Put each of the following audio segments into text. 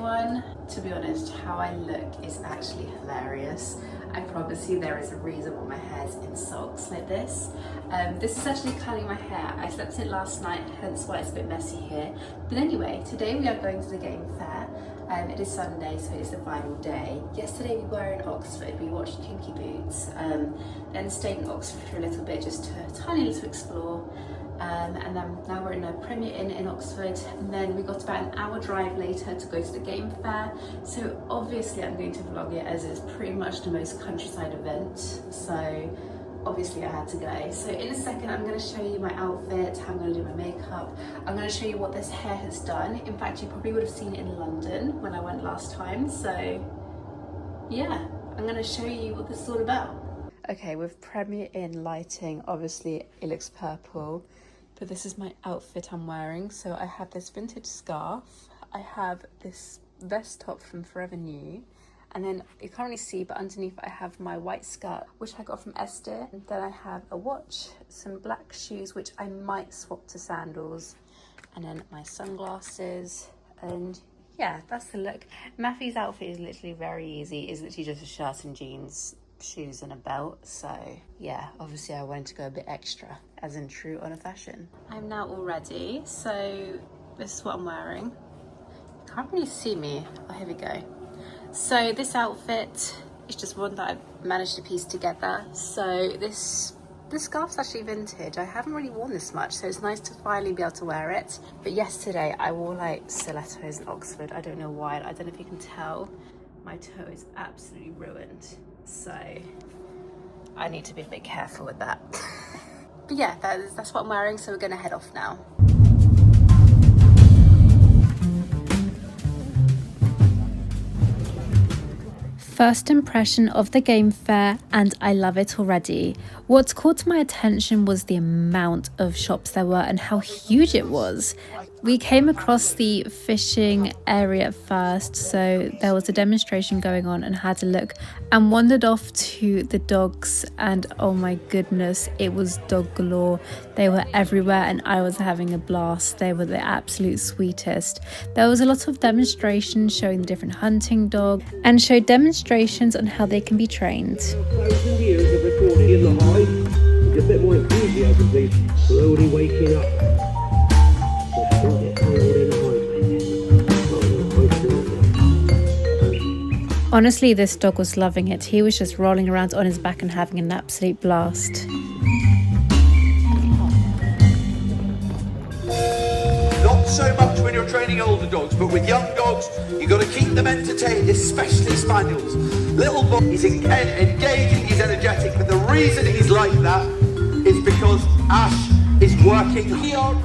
everyone. To be honest, how I look is actually hilarious. I promise you there is a reason why my hair's in socks like this. This is actually curling my hair. I slept in it last night, hence why it's a bit messy here. But anyway, today we are going to the game fair. It is Sunday, so it's the final day. Yesterday we were in Oxford, we watched Kinky Boots, then stayed in Oxford for a little bit just to tiny little explore. And then now we're in a Premier Inn in Oxford, and then we got about an hour drive later to go to the game fair. So obviously I'm going to vlog it as it's pretty much the most countryside event, so obviously I had to go. So in a second I'm going to show you my outfit, how I'm going to do my makeup. I'm going to show you what this hair has done. In fact, you probably would have seen it in London when I went last time. So yeah, I'm going to show you what this is all about. Okay, with Premier Inn lighting, obviously it looks purple, but this is my outfit I'm wearing. So I have this vintage scarf, I have this vest top from Forever New, and then you can't really see, but underneath I have my white skirt, which I got from Esther. And then I have a watch, some black shoes, which I might swap to sandals, and then my sunglasses, and yeah, that's the look. Matthew's outfit is literally very easy. It's literally just a shirt and jeans, shoes and a belt. So yeah, obviously I wanted to go a bit extra, as in true on a fashion. I'm now all ready, so this is what I'm wearing. You can't really see me. Oh, here we go. So this outfit is just one that I've managed to piece together. So this scarf's actually vintage. I haven't really worn this much, so it's nice to finally be able to wear it. But yesterday I wore like stilettos in Oxford. I don't know why. I don't know if you can tell. My toe is absolutely ruined, so I need to be a bit careful with that. But yeah, that's what I'm wearing, so we're gonna head off now. First impression of the game fair, and I love it already. What caught my attention was the amount of shops there were and how huge it was. We came across the fishing area first, so there was a demonstration going on and had a look, and wandered off to the dogs, and oh my goodness, it was dog galore. They were everywhere and I was having a blast. They were the absolute sweetest. There was a lot of demonstrations showing the different hunting dogs and showed demonstrations on how they can be trained. 1,000 years of recording in the hive. With a bit more enthusiasm, please. Slowly waking up. Honestly, this dog was loving it. He was just rolling around on his back and having an absolute blast. Not so much when you're training older dogs, but with young dogs, you've got to keep them entertained, especially spaniels. Little boy, he's engaging, he's energetic, but the reason he's like that is because Ash is working.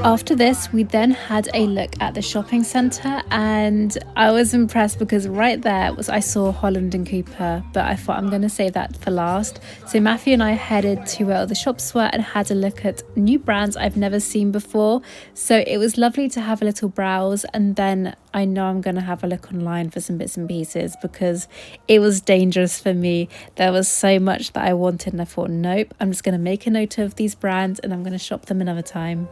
After this, we then had a look at the shopping centre, and I was impressed because right there I saw Holland and Cooper, but I thought I'm going to save that for last. So Matthew and I headed to where the shops were and had a look at new brands I've never seen before. So it was lovely to have a little browse, and then I know I'm going to have a look online for some bits and pieces because it was dangerous for me. There was so much that I wanted and I thought, nope, I'm just going to make a note of these brands and I'm going to shop them another time.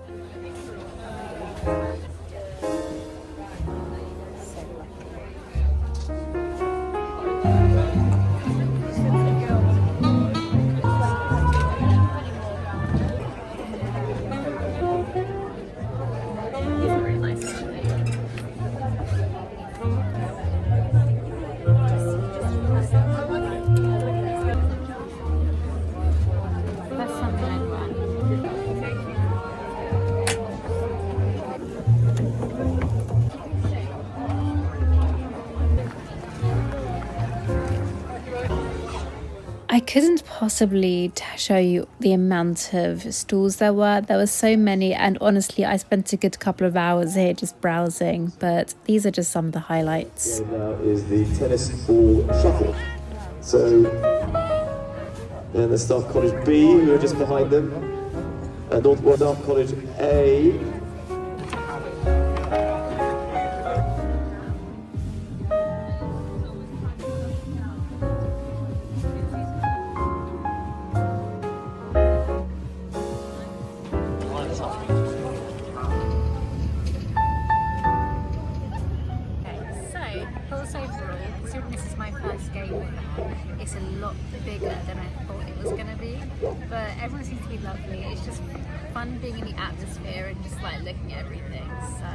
I couldn't possibly show you the amount of stalls there were. There were so many, and honestly I spent a good couple of hours here just browsing, but these are just some of the highlights. Now is the tennis ball shuffle. So then the Staff College B, who are just behind them, and Northwood Staff College A. But also overall, considering this is my first game, it's a lot bigger than I thought it was going to be. But everyone seems to be lovely. It's just fun being in the atmosphere and just like looking at everything. So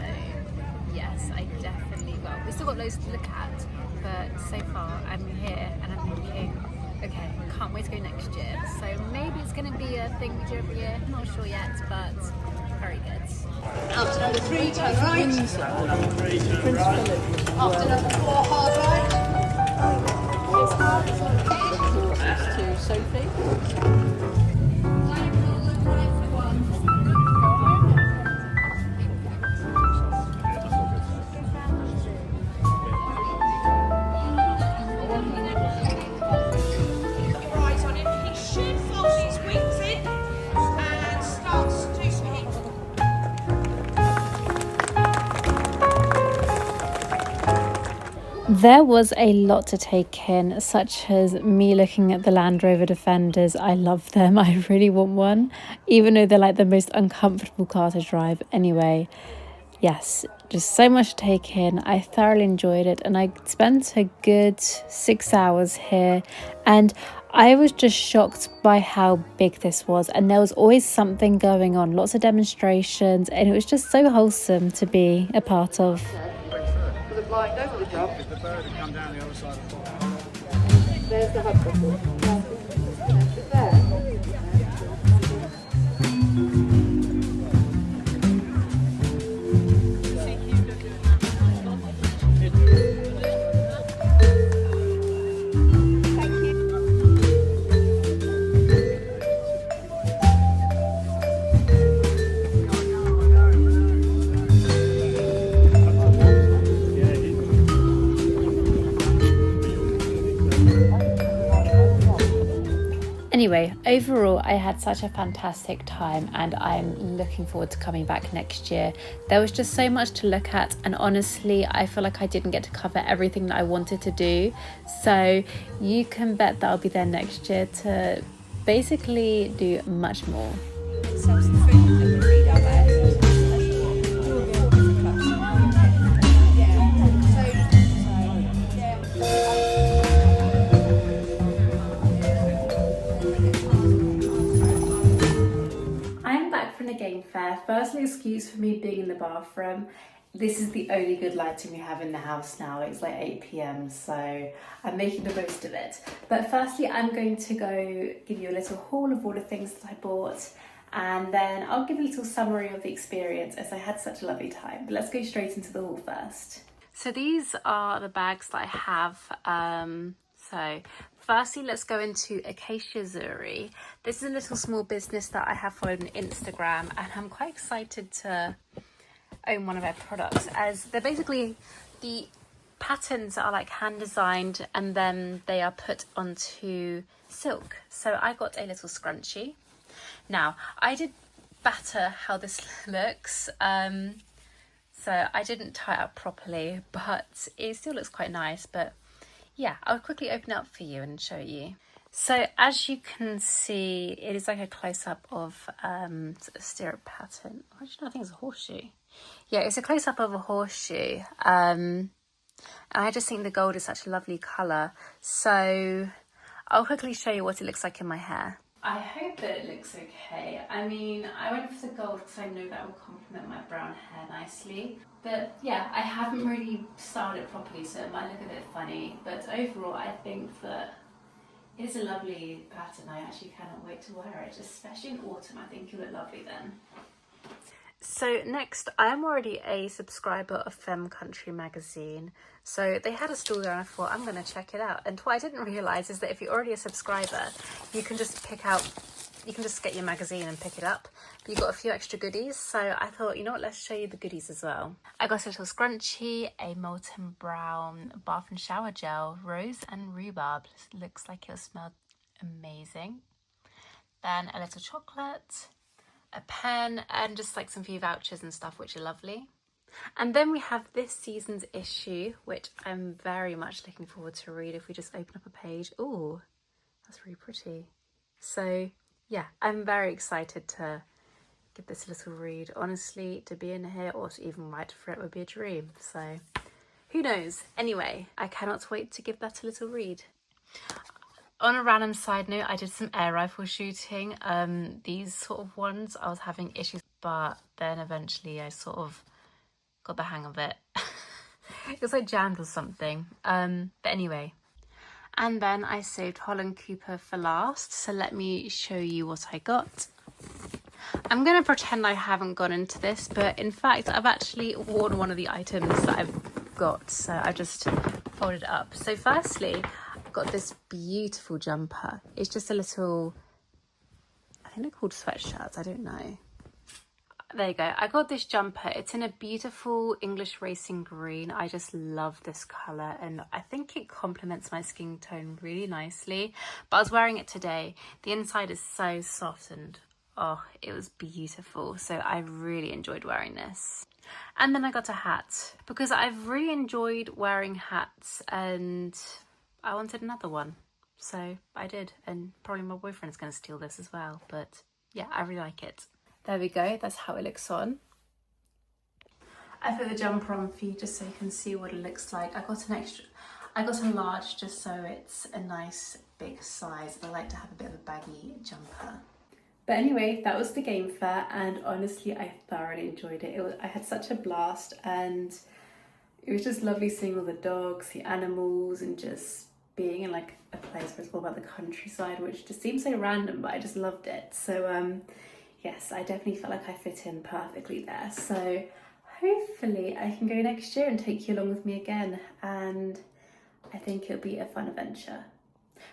yes, I definitely, well, we still got loads to look at, but so far I'm here and I'm thinking, okay, can't wait to go next year. So maybe it's going to be a thing we do every year, not sure yet, but very good. After number 3, turn right. After number 3, turn right. After number 4, hard right. It's hard, it's not to Sophie. There was a lot to take in, such as me looking at the Land Rover Defenders. I love them. I really want one, even though they're like the most uncomfortable car to drive. Anyway, yes, just so much to take in. I thoroughly enjoyed it, and I spent a good 6 hours here, and I was just shocked by how big this was, and there was always something going on, lots of demonstrations, and it was just so wholesome to be a part of. Blind over the job. Is the bird that come down the other side of the pond? There's the hub bubble. There. Anyway, overall, I had such a fantastic time and I'm looking forward to coming back next year. There was just so much to look at, and honestly, I feel like I didn't get to cover everything that I wanted to do. So you can bet that I'll be there next year to basically do much more. Game fair. Firstly, excuse for me being in the bathroom. This is the only good lighting we have in the house now. It's like 8 p.m, so I'm making the most of it. But firstly, I'm going to go give you a little haul of all the things that I bought, and then I'll give you a little summary of the experience as I had such a lovely time. But let's go straight into the haul first. So these are the bags that I have. So firstly, let's go into Acacia Zuri. This is a little small business that I have followed on Instagram, and I'm quite excited to own one of their products, as they're basically, the patterns are like hand designed and then they are put onto silk. So I got a little scrunchie. Now, I did batter how this looks. So I didn't tie it up properly, but it still looks quite nice. But yeah, I'll quickly open it up for you and show you. So as you can see, it is like a close-up of a stirrup pattern. Actually, I think it's a horseshoe. Yeah, it's a close-up of a horseshoe. And I just think the gold is such a lovely colour. So I'll quickly show you what it looks like in my hair. I hope that it looks okay. I mean, I went for the gold because I know that will complement my brown hair nicely. But yeah, I haven't really styled it properly, so it might look a bit funny. But overall, I think that it's a lovely pattern. I actually cannot wait to wear it, especially in autumn. I think you'll look lovely then. So next, I am already a subscriber of Femme Country magazine. So they had a stall there and I thought, I'm going to check it out. And what I didn't realise is that if you're already a subscriber, you can just get your magazine and pick it up. But you've got a few extra goodies. So I thought, you know what, let's show you the goodies as well. I got a little scrunchie, a molten brown bath and shower gel, rose and rhubarb. Looks like it'll smell amazing. Then a little chocolate, a pen, and just like some few vouchers and stuff, which are lovely. And then we have this season's issue, which I'm very much looking forward to read. If we just open up a page, oh, that's really pretty. So yeah, I'm very excited to give this a little read. Honestly, to be in here or to even write for it would be a dream. So Who knows? Anyway, I cannot wait to give that a little read. On a random side note, I did some air rifle shooting. These sort of ones, I was having issues, but then eventually I sort of got the hang of it. It was like jammed or something. But anyway. And then I saved Holland Cooper for last. So let me show you what I got. I'm going to pretend I haven't gone into this, but in fact, I've actually worn one of the items that I've got. So I just folded it up. So firstly, got this beautiful jumper. It's just a little, I think they're called sweatshirts, I don't know. There you go. I got this jumper. It's in a beautiful English racing green. I just love this colour and I think it complements my skin tone really nicely. But I was wearing it today. The inside is so soft and oh, it was beautiful. So I really enjoyed wearing this. And then I got a hat because I've really enjoyed wearing hats and I wanted another one, so I did, and probably my boyfriend's going to steal this as well, but yeah, I really like it. There we go, that's how it looks on. I put the jumper on for you just so you can see what it looks like. I got a large just so it's a nice big size. I like to have a bit of a baggy jumper. But anyway, that was the game fair, and honestly, I thoroughly enjoyed it. I had such a blast, and it was just lovely seeing all the dogs, the animals, and just being in like a place where it's all about the countryside, which just seems so random, but I just loved it. So yes, I definitely felt like I fit in perfectly there. So hopefully I can go next year and take you along with me again, and I think it'll be a fun adventure.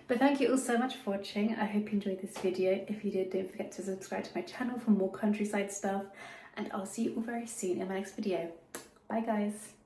But thank you all so much for watching. I hope you enjoyed this video. If you did, don't forget to subscribe to my channel for more countryside stuff, and I'll see you all very soon in my next video. Bye guys.